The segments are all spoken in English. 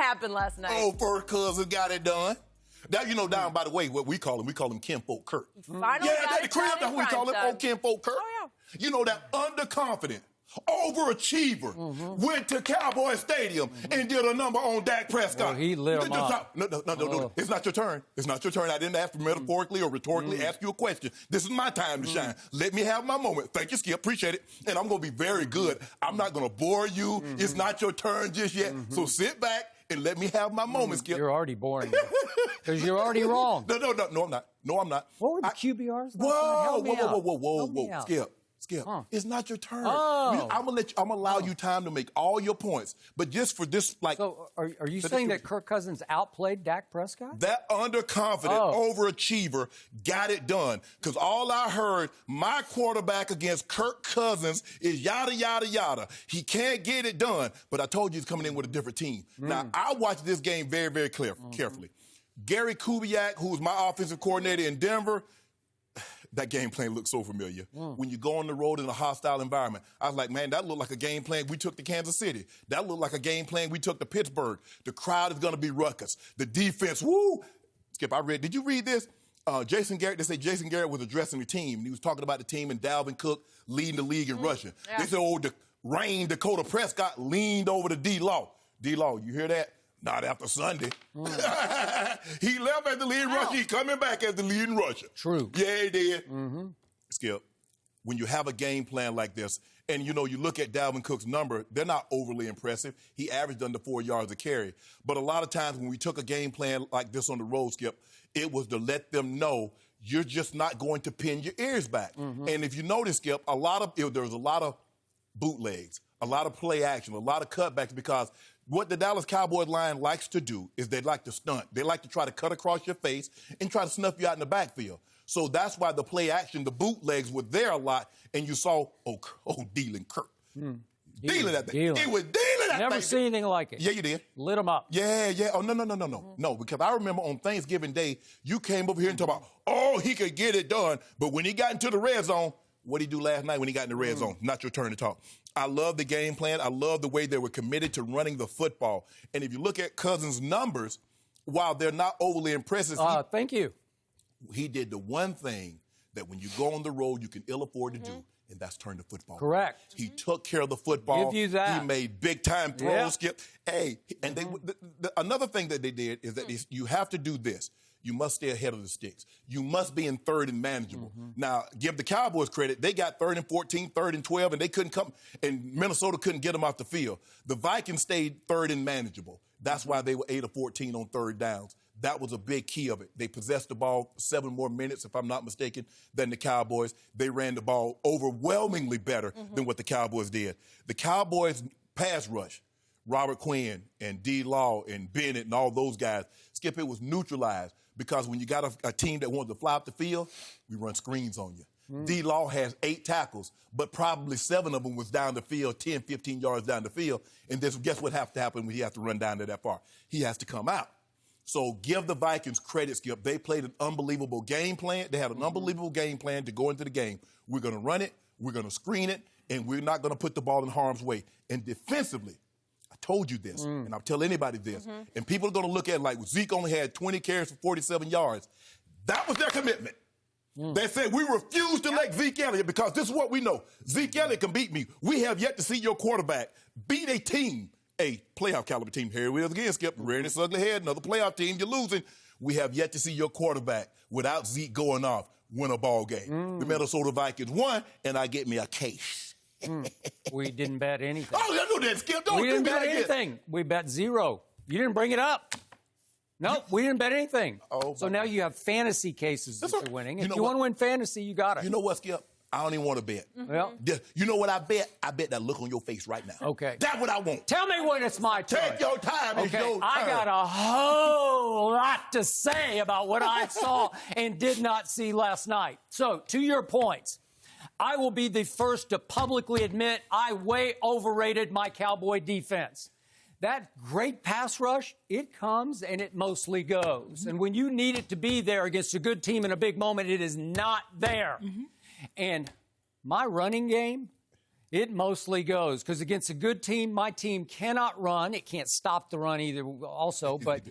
happened last night? Oh, first cousin got it done. That, down by the way, what we call him Kinfolk Kirk. Finally Yeah, that's the crib, that's what we call him, old Kinfolk Kirk. Oh, yeah. That underconfident, overachiever went to Cowboy Stadium and did a number on Dak Prescott. Well, he lit him up. No. It's not your turn. It's not your turn. I didn't ask metaphorically or rhetorically ask you a question. This is my time to shine. Let me have my moment. Thank you, Skip. Appreciate it. And I'm going to be very good. I'm not going to bore you. It's not your turn just yet. So sit back and let me have my moment, Skip. You're already boring. Because you're already wrong. No, I'm not. No, I'm not. What were the QBRs? Whoa. Skip. It's not your turn. Oh. I'm gonna allow you time to make all your points. But just for this, So are you saying that Kirk Cousins outplayed Dak Prescott? That underconfident overachiever got it done. Because all I heard, my quarterback against Kirk Cousins is yada, yada, yada. He can't get it done. But I told you he's coming in with a different team. Now, I watched this game very, very carefully. Gary Kubiak, who's my offensive coordinator in Denver, that game plan looked so familiar. When you go on the road in a hostile environment, I was like, man, that looked like a game plan we took to Kansas City. That looked like a game plan we took to Pittsburgh. The crowd is going to be ruckus. The defense, woo! Skip, did you read this? Jason Garrett, they say Jason Garrett was addressing the team, and he was talking about the team and Dalvin Cook leading the league in rushing. Yeah. They said, Dakota Prescott leaned over to D-Law. D-Law, you hear that? Not after Sunday. He left as the lead rusher. He's coming back as the leading rusher. True. Yeah, he did. Skip, when you have a game plan like this, and, you look at Dalvin Cook's number, they're not overly impressive. He averaged under 4 yards a carry. But a lot of times when we took a game plan like this on the road, Skip, it was to let them know you're just not going to pin your ears back. And if you notice, Skip, there was a lot of bootlegs, a lot of play action, a lot of cutbacks, because what the Dallas Cowboys line likes to do is they like to stunt. They like to try to cut across your face and try to snuff you out in the backfield. So that's why the play action, the bootlegs were there a lot, and you saw, dealing Kirk. Dealing that thing. He was dealing that thing. Never seen anything like it. Yeah, you did. Lit him up. Yeah. Oh, no. No, because I remember on Thanksgiving Day, you came over here and talked about, he could get it done. But when he got into the red zone, what did he do last night when he got in the red zone? Not your turn to talk. I love the game plan. I love the way they were committed to running the football. And if you look at Cousins' numbers, while they're not overly impressive, thank you. He did the one thing that when you go on the road, you can ill afford to do, and that's turn the football. Correct. He took care of the football. Give you that. He made big-time throws, Skip. Hey, and another thing that they did is that you have to do this. You must stay ahead of the sticks. You must be in third and manageable. Now, give the Cowboys credit. They got 3rd and 14, 3rd and 12, and they couldn't come, and Minnesota couldn't get them off the field. The Vikings stayed 3rd and manageable. That's why they were 8 of 14 on 3rd downs. That was a big key of it. They possessed the ball 7 more minutes, if I'm not mistaken, than the Cowboys. They ran the ball overwhelmingly better than what the Cowboys did. The Cowboys' pass rush, Robert Quinn and D-Law and Bennett and all those guys, Skip, it was neutralized. Because when you got a team that wants to fly up the field, we run screens on you. D-Law has 8 tackles, but probably 7 of them was down the field, 10, 15 yards down the field. And guess what has to happen when he has to run down there that far? He has to come out. So give the Vikings credit, Skip. They played an unbelievable game plan. They had an unbelievable game plan to go into the game. We're going to run it, we're going to screen it, and we're not going to put the ball in harm's way. And defensively, I told you this, and I'll tell anybody this, and people are going to look at it like Zeke only had 20 carries for 47 yards. That was their commitment. They said, we refuse to let Zeke Elliott, because this is what we know. Zeke Elliott can beat me. We have yet to see your quarterback beat a team, a playoff caliber team. Here we are again, Skip, rearing its ugly head, another playoff team, you're losing. We have yet to see your quarterback, without Zeke going off, win a ball game. The Minnesota Vikings won, and I get me a case. We didn't bet anything. Oh, I know that, Skip. Don't we didn't do me bet like anything. We bet 0. You didn't bring it up. Nope, we didn't bet anything. So now you have fantasy cases that you're winning. If you want to win fantasy, you got it. You know what, Skip? I don't even want to bet. Well, you know what I bet? I bet that look on your face right now. Okay. That's what I want. Tell me when it's my turn. Take your time. Okay. It's your turn. I got a whole lot to say about what I saw and did not see last night. So, to your points, I will be the first to publicly admit I way overrated my Cowboy defense. That great pass rush, it comes and it mostly goes. And when you need it to be there against a good team in a big moment, it is not there. And my running game It mostly goes because against a good team, my team cannot run. It can't stop the run either also, but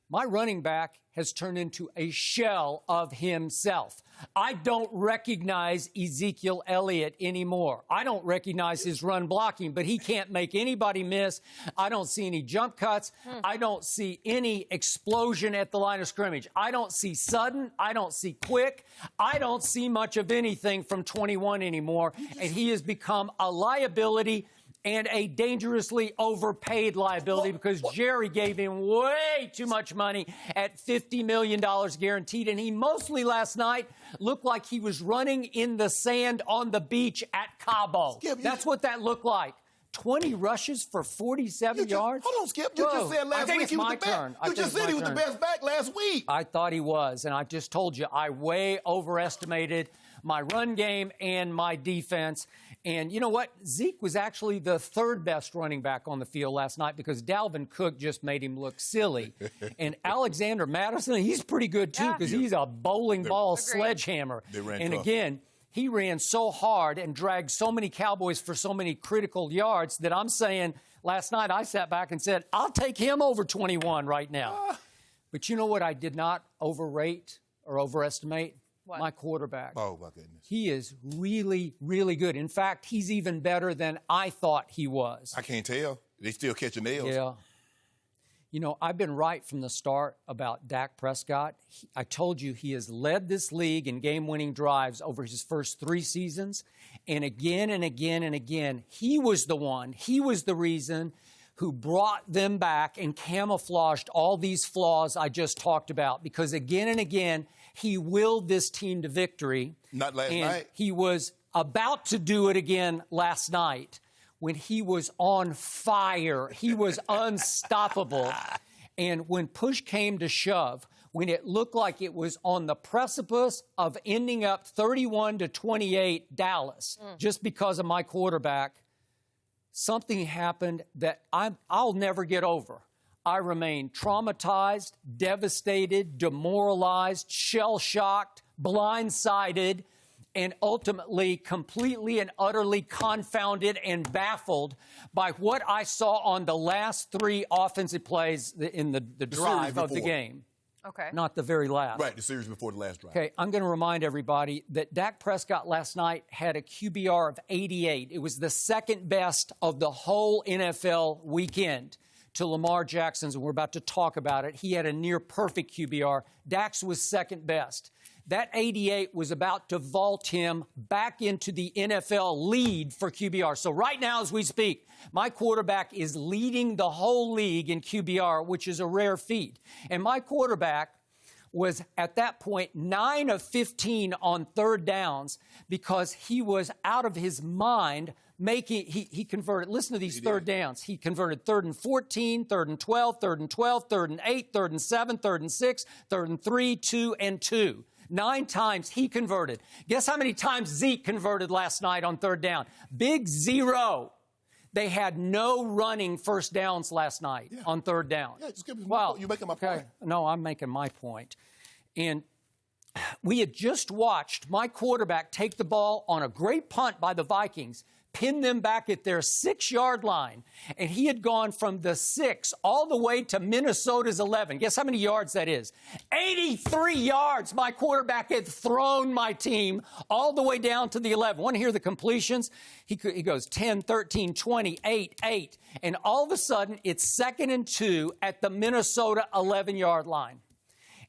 my running back has turned into a shell of himself. I don't recognize Ezekiel Elliott anymore. I don't recognize his run blocking, but he can't make anybody miss. I don't see any jump cuts. I don't see any explosion at the line of scrimmage. I don't see sudden. I don't see quick. I don't see much of anything from 21 anymore, and he has become a liability and a dangerously overpaid liability because Jerry gave him way too much money at $50 million guaranteed. And he mostly last night looked like he was running in the sand on the beach at Cabo. Skip, That's what that looked like. 20 rushes for 47 yards? Hold on, Skip. You just said last week he was the best. You just said he was the best back last week. I thought he was, and I just told you I way overestimated my run game and my defense. And you know what? Zeke was actually the third best running back on the field last night because Dalvin Cook just made him look silly. And Alexander Madison, he's pretty good too because he's a bowling ball sledgehammer. And again, he ran so hard and dragged so many Cowboys for so many critical yards that I'm saying last night I sat back and said, I'll take him over 21 right now. But you know what I did not overrate or overestimate? What? My quarterback. Oh, my goodness. He is really, really good. In fact, he's even better than I thought he was. I can't tell. They still catching nails. Yeah. You know, I've been right from the start about Dak Prescott. I told you he has led this league in game-winning drives over his first 3 seasons. And again and again and again, he was the one, he was the reason who brought them back and camouflaged all these flaws I just talked about. Because again and again, he willed this team to victory. Not last night. He was about to do it again last night when he was on fire. He was unstoppable. And when push came to shove, when it looked like it was on the precipice of ending up 31-28 Dallas, just because of my quarterback, something happened that I'll never get over. I remain traumatized, devastated, demoralized, shell-shocked, blindsided, and ultimately completely and utterly confounded and baffled by what I saw on the last 3 offensive plays in the drive of the game. Okay. Not the very last. Right, the series before the last drive. Okay, I'm going to remind everybody that Dak Prescott last night had a QBR of 88. It was the second best of the whole NFL weekend to Lamar Jackson's, and we're about to talk about it. He had a near-perfect QBR. Dak's was second best. That 88 was about to vault him back into the NFL lead for QBR. So right now as we speak, my quarterback is leading the whole league in QBR, which is a rare feat. And my quarterback was at that point 9 of 15 on third downs because he was out of his mind he converted, listen to these third downs. He converted 3rd and 14, 3rd and 12, 3rd and 12, 3rd and 8, 3rd and 7, 3rd and 6, 3rd and 3, 2 and 2. 9 times he converted. Guess how many times Zeke converted last night on third down? Big 0. They had no running first downs last night on third down. Yeah, just give me you're making my point. No, I'm making my point. And we had just watched my quarterback take the ball on a great punt by the Vikings, pin them back at their 6-yard line, and he had gone from the 6 all the way to Minnesota's 11. Guess how many yards that is? 83 yards. My quarterback had thrown my team all the way down to the 11. Want to hear the completions? He goes 10, 13, 20, 8, and all of a sudden it's 2nd and 2 at the Minnesota 11-yard line.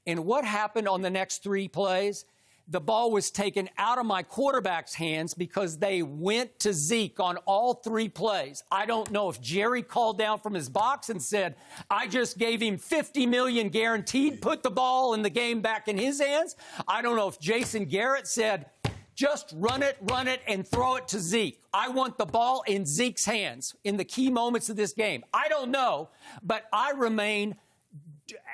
And what happened on the next 3 plays? The ball was taken out of my quarterback's hands because they went to Zeke on all 3 plays. I don't know if Jerry called down from his box and said, I just gave him $50 million guaranteed, put the ball and the game back in his hands. I don't know if Jason Garrett said, just run it, and throw it to Zeke. I want the ball in Zeke's hands in the key moments of this game. I don't know, but I remain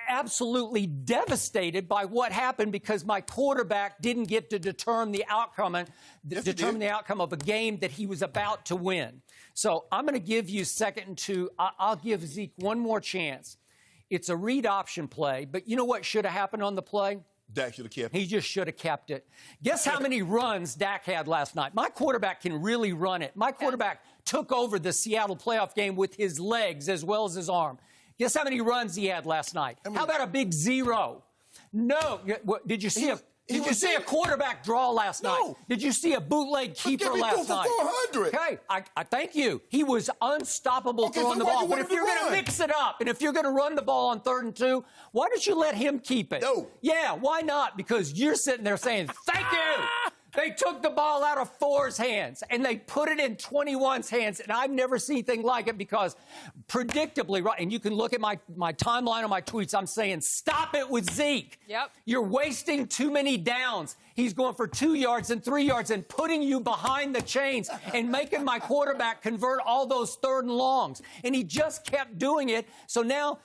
absolutely devastated by what happened because my quarterback didn't get to determine the outcome of a game that he was about to win. So I'm going to give you 2nd and 2. I'll give Zeke one more chance. It's a read option play, but you know what should have happened on the play? Dak should have kept it. He just should have kept it. Guess how many runs Dak had last night? My quarterback can really run it. My quarterback took over the Seattle playoff game with his legs as well as his arm. Guess how many runs he had last night? How about a big 0? No. Did you see Did you see a quarterback draw last night? Did you see a bootleg keeper last night? 400. Okay, I thank you. He was unstoppable throwing the ball. But if you're going to mix it up and if you're going to run the ball on 3rd and 2, why don't you let him keep it? No. Yeah, why not? Because you're sitting there saying, thank you. They took the ball out of 4's hands, and they put it in 21's hands, and I've never seen anything like it because predictably, right, and you can look at my timeline on my tweets, I'm saying, stop it with Zeke. Yep. You're wasting too many downs. He's going for 2 yards and 3 yards and putting you behind the chains and making my quarterback convert all those 3rd and longs. And he just kept doing it, so now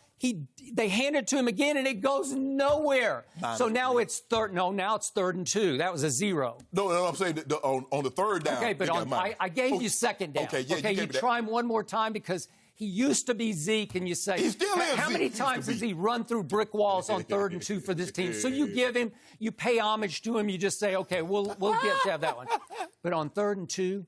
they hand it to him again, and it goes nowhere. So now it's now it's 3rd and 2. That was a 0. No, I'm saying that on the 3rd down. Okay, but I gave you 2nd down. Okay, yeah, you try him one more time because he used to be Zeke, and you say, he still is how many times has he run through brick walls on 3rd and 2 for this team? So you give him, you pay homage to him, you just say, okay, we'll get to have that one. But on 3rd and 2,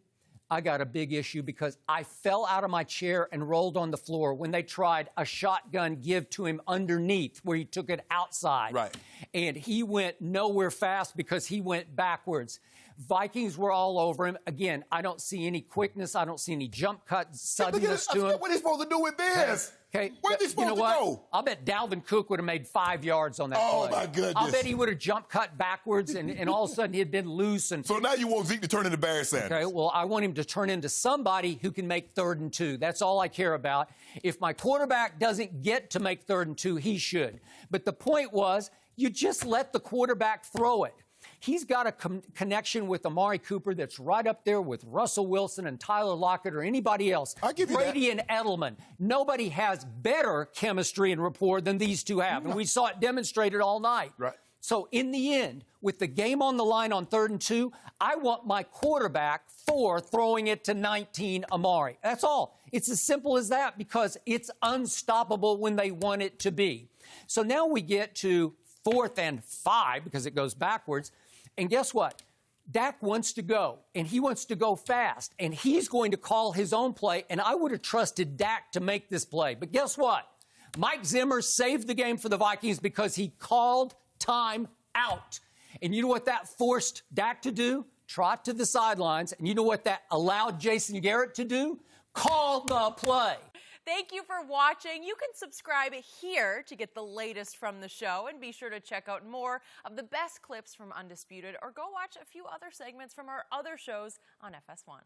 I got a big issue because I fell out of my chair and rolled on the floor when they tried a shotgun give to him underneath where he took it outside. Right. And he went nowhere fast because he went backwards. Vikings were all over him. Again, I don't see any quickness. I don't see any jump cut suddenness to him. What are they supposed to do with this? Okay. Where's he supposed to go? I'll bet Dalvin Cook would have made 5 yards on that play. Oh, my goodness. I'll bet he would have jump cut backwards, and all of a sudden he had been loose. So now you want Zeke to turn into Barry Sanders. Okay, well, I want him to turn into somebody who can make 3rd and 2. That's all I care about. If my quarterback doesn't get to make 3rd and 2, he should. But the point was, you just let the quarterback throw it. He's got a connection with Amari Cooper that's right up there with Russell Wilson and Tyler Lockett or anybody else. I give you Brady and Edelman. Nobody has better chemistry and rapport than these two have, and we saw it demonstrated all night. Right. So in the end, with the game on the line on 3rd and 2, I want my quarterback throwing it to 19 Amari. That's all. It's as simple as that because it's unstoppable when they want it to be. So now we get to 4th and 5 because it goes backwards. And guess what? Dak wants to go, and he wants to go fast, and he's going to call his own play, and I would have trusted Dak to make this play. But guess what? Mike Zimmer saved the game for the Vikings because he called time out. And you know what that forced Dak to do? Trot to the sidelines. And you know what that allowed Jason Garrett to do? Call the play. Thank you for watching. You can subscribe here to get the latest from the show, and be sure to check out more of the best clips from Undisputed, or go watch a few other segments from our other shows on FS1.